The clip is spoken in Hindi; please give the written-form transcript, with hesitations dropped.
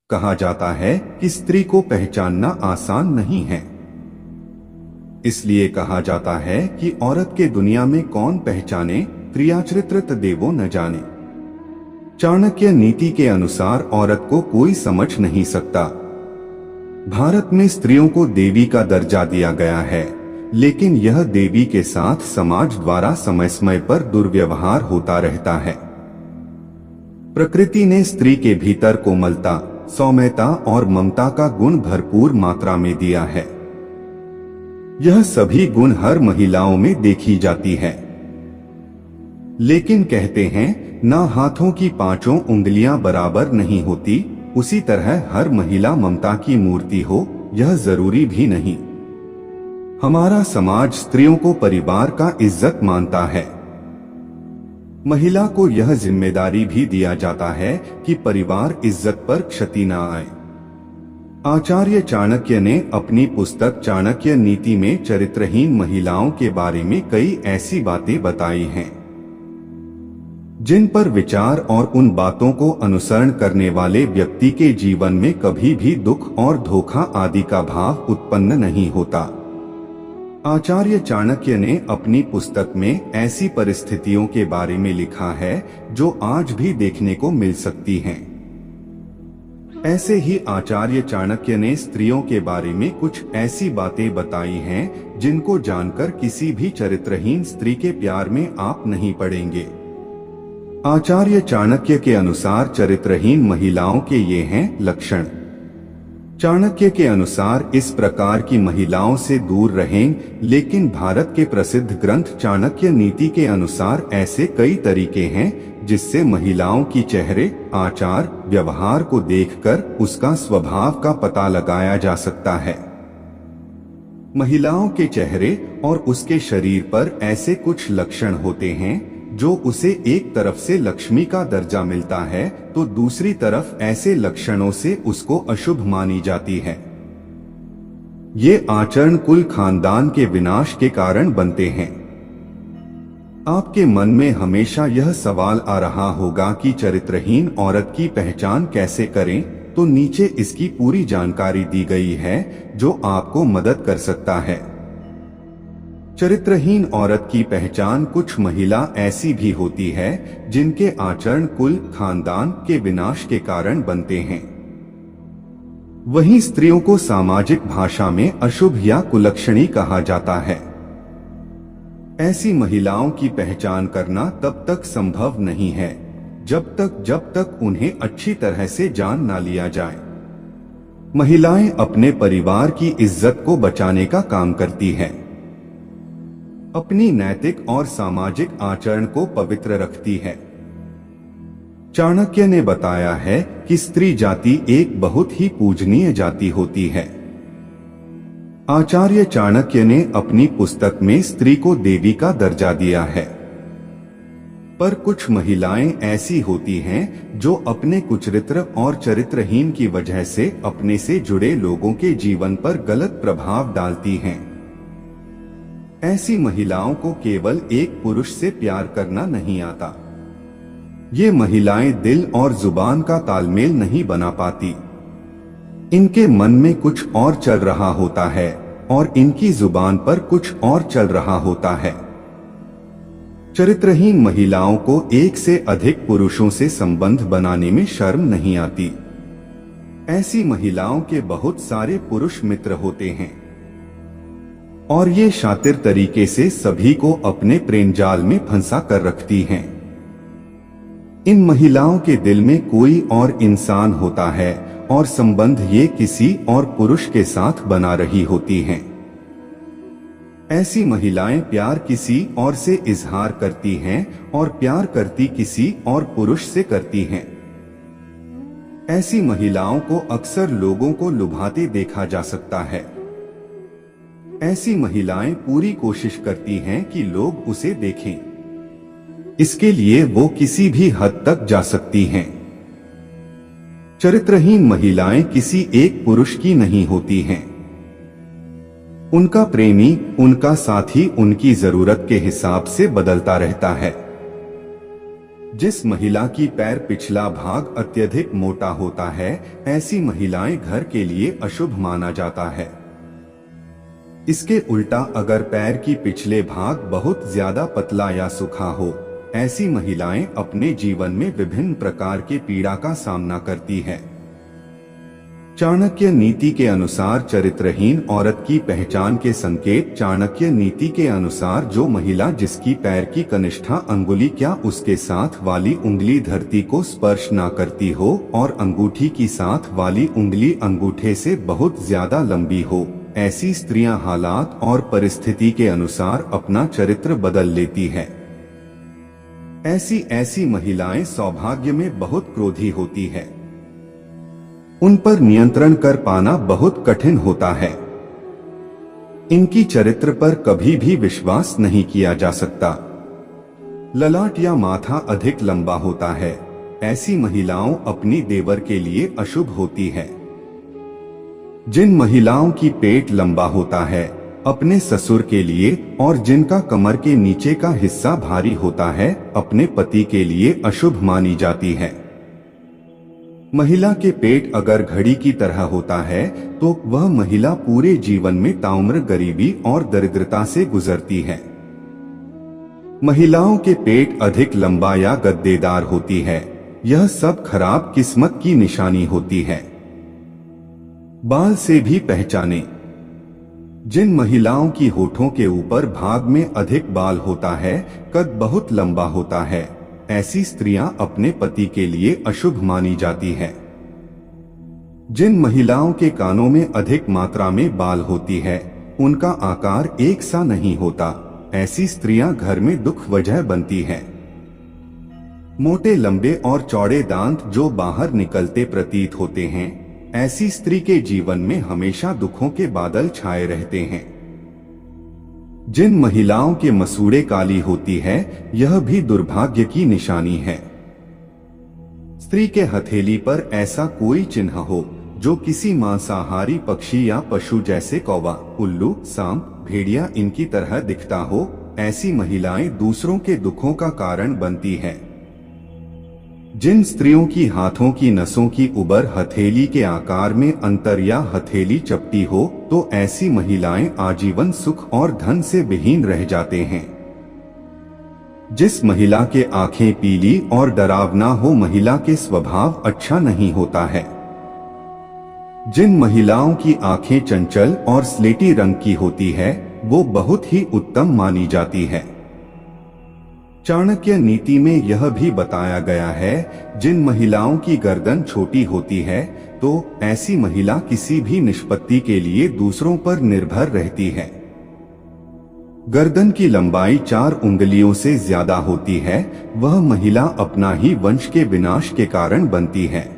कहा जाता है कि स्त्री को पहचानना आसान नहीं है। इसलिए कहा जाता है कि औरत के दुनिया में कौन पहचाने, त्रियाचरित्र देवो न जाने। चाणक्य नीति के अनुसार औरत को कोई समझ नहीं सकता। भारत में स्त्रियों को देवी का दर्जा दिया गया है, लेकिन यह देवी के साथ समाज द्वारा समय समय पर दुर्व्यवहार होता रहता है। प्रकृति ने स्त्री के भीतर कोमलता, सौम्यता और ममता का गुण भरपूर मात्रा में दिया है। यह सभी गुण हर महिलाओं में देखी जाती है। लेकिन कहते हैं ना हाथों की पांचों उंगलियां बराबर नहीं होती, उसी तरह हर महिला ममता की मूर्ति हो यह जरूरी भी नहीं। हमारा समाज स्त्रियों को परिवार का इज्जत मानता है। महिला को यह जिम्मेदारी भी दिया जाता है कि परिवार इज्जत पर क्षति न आए। आचार्य चाणक्य ने अपनी पुस्तक चाणक्य नीति में चरित्रहीन महिलाओं के बारे में कई ऐसी बातें बताई हैं जिन पर विचार और उन बातों को अनुसरण करने वाले व्यक्ति के जीवन में कभी भी दुख और धोखा आदि का भाव उत्पन्न नहीं होता। आचार्य चाणक्य ने अपनी पुस्तक में ऐसी परिस्थितियों के बारे में लिखा है जो आज भी देखने को मिल सकती हैं। ऐसे ही आचार्य चाणक्य ने स्त्रियों के बारे में कुछ ऐसी बातें बताई हैं जिनको जानकर किसी भी चरित्रहीन स्त्री के प्यार में आप नहीं पड़ेंगे। आचार्य चाणक्य के अनुसार चरित्रहीन महिलाओं के ये हैं लक्षण। चाणक्य के अनुसार इस प्रकार की महिलाओं से दूर रहें, लेकिन भारत के प्रसिद्ध ग्रंथ चाणक्य नीति के अनुसार ऐसे कई तरीके हैं जिससे महिलाओं की चेहरे, आचार, व्यवहार को देखकर उसका स्वभाव का पता लगाया जा सकता है। महिलाओं के चेहरे और उसके शरीर पर ऐसे कुछ लक्षण होते हैं जो उसे एक तरफ से लक्ष्मी का दर्जा मिलता है तो दूसरी तरफ ऐसे लक्षणों से उसको अशुभ मानी जाती है। ये आचरण कुल खानदान के विनाश के कारण बनते हैं। आपके मन में हमेशा यह सवाल आ रहा होगा कि चरित्रहीन औरत की पहचान कैसे करें, तो नीचे इसकी पूरी जानकारी दी गई है जो आपको मदद कर सकता है। चरित्रहीन औरत की पहचान कुछ महिला ऐसी भी होती है जिनके आचरण कुल खानदान के विनाश के कारण बनते हैं। वहीं स्त्रियों को सामाजिक भाषा में अशुभ या कुलक्षणी कहा जाता है। ऐसी महिलाओं की पहचान करना तब तक संभव नहीं है जब तक उन्हें अच्छी तरह से जान ना लिया जाए। महिलाएं अपने परिवार की इज्जत को बचाने का काम करती हैं। अपनी नैतिक और सामाजिक आचरण को पवित्र रखती है। चाणक्य ने बताया है कि स्त्री जाति एक बहुत ही पूजनीय जाति होती है। आचार्य चाणक्य ने अपनी पुस्तक में स्त्री को देवी का दर्जा दिया है। पर कुछ महिलाएं ऐसी होती हैं जो अपने कुचरित्र और चरित्रहीन की वजह से अपने से जुड़े लोगों के जीवन पर गलत प्रभाव डालती हैं। ऐसी महिलाओं को केवल एक पुरुष से प्यार करना नहीं आता। ये महिलाएं दिल और जुबान का तालमेल नहीं बना पाती। इनके मन में कुछ और चल रहा होता है और इनकी जुबान पर कुछ और चल रहा होता है। चरित्रहीन महिलाओं को एक से अधिक पुरुषों से संबंध बनाने में शर्म नहीं आती। ऐसी महिलाओं के बहुत सारे पुरुष मित्र होते हैं और ये शातिर तरीके से सभी को अपने प्रेम जाल में फंसा कर रखती हैं। इन महिलाओं के दिल में कोई और इंसान होता है और संबंध ये किसी और पुरुष के साथ बना रही होती हैं। ऐसी महिलाएं प्यार किसी और से इजहार करती हैं और प्यार करती किसी और पुरुष से करती हैं। ऐसी महिलाओं को अक्सर लोगों को लुभाते देखा जा सकता है। ऐसी महिलाएं पूरी कोशिश करती हैं कि लोग उसे देखें। इसके लिए वो किसी भी हद तक जा सकती हैं। चरित्रहीन महिलाएं किसी एक पुरुष की नहीं होती हैं। उनका प्रेमी, उनका साथी उनकी जरूरत के हिसाब से बदलता रहता है। जिस महिला की पैर पिछला भाग अत्यधिक मोटा होता है, ऐसी महिलाएं घर के लिए अशुभ माना जाता है। इसके उल्टा अगर पैर की पिछले भाग बहुत ज्यादा पतला या सूखा हो, ऐसी महिलाएं अपने जीवन में विभिन्न प्रकार के पीड़ा का सामना करती है। चाणक्य नीति के अनुसार चरित्रहीन औरत की पहचान के संकेत। चाणक्य नीति के अनुसार जो महिला जिसकी पैर की कनिष्ठा अंगुली क्या उसके साथ वाली उंगली धरती को स्पर्श ना करती हो और अंगूठी की साथ वाली उंगली अंगूठे से बहुत ज्यादा लंबी हो, ऐसी स्त्रियां हालात और परिस्थिति के अनुसार अपना चरित्र बदल लेती है। ऐसी महिलाएं सौभाग्य में बहुत क्रोधी होती है। उन पर नियंत्रण कर पाना बहुत कठिन होता है। इनकी चरित्र पर कभी भी विश्वास नहीं किया जा सकता। ललाट या माथा अधिक लंबा होता है। ऐसी महिलाओं अपनी देवर के लिए अशुभ होती है। जिन महिलाओं की पेट लंबा होता है अपने ससुर के लिए, और जिनका कमर के नीचे का हिस्सा भारी होता है अपने पति के लिए अशुभ मानी जाती है। महिला के पेट अगर घड़ी की तरह होता है तो वह महिला पूरे जीवन में ताउम्र गरीबी और दरिद्रता से गुजरती है। महिलाओं के पेट अधिक लंबा या गद्देदार होती है, यह सब खराब किस्मत की निशानी होती है। बाल से भी पहचाने। जिन महिलाओं की होठों के ऊपर भाग में अधिक बाल होता है, कद बहुत लंबा होता है, ऐसी स्त्रियां अपने पति के लिए अशुभ मानी जाती है। जिन महिलाओं के कानों में अधिक मात्रा में बाल होती है, उनका आकार एक सा नहीं होता, ऐसी स्त्रियां घर में दुख वजह बनती हैं। मोटे लंबे और चौड़े दांत जो बाहर निकलते प्रतीत होते हैं, ऐसी स्त्री के जीवन में हमेशा दुखों के बादल छाए रहते हैं। जिन महिलाओं के मसूड़े काली होती है, यह भी दुर्भाग्य की निशानी है। स्त्री के हथेली पर ऐसा कोई चिन्ह हो जो किसी मांसाहारी पक्षी या पशु जैसे कौवा, उल्लू, सांप, भेड़िया इनकी तरह दिखता हो, ऐसी महिलाएं दूसरों के दुखों का कारण बनती हैं। जिन स्त्रियों की हाथों की नसों की उबर हथेली के आकार में अंतर या हथेली चपटी हो, तो ऐसी महिलाएं आजीवन सुख और धन से विहीन रह जाते हैं। जिस महिला के आंखें पीली और डरावना हो, महिला के स्वभाव अच्छा नहीं होता है। जिन महिलाओं की आंखें चंचल और स्लेटी रंग की होती है, वो बहुत ही उत्तम मानी जाती है। चाणक्य नीति में यह भी बताया गया है, जिन महिलाओं की गर्दन छोटी होती है तो ऐसी महिला किसी भी निष्पत्ति के लिए दूसरों पर निर्भर रहती है। गर्दन की लंबाई 4 उंगलियों से ज्यादा होती है, वह महिला अपना ही वंश के विनाश के कारण बनती है।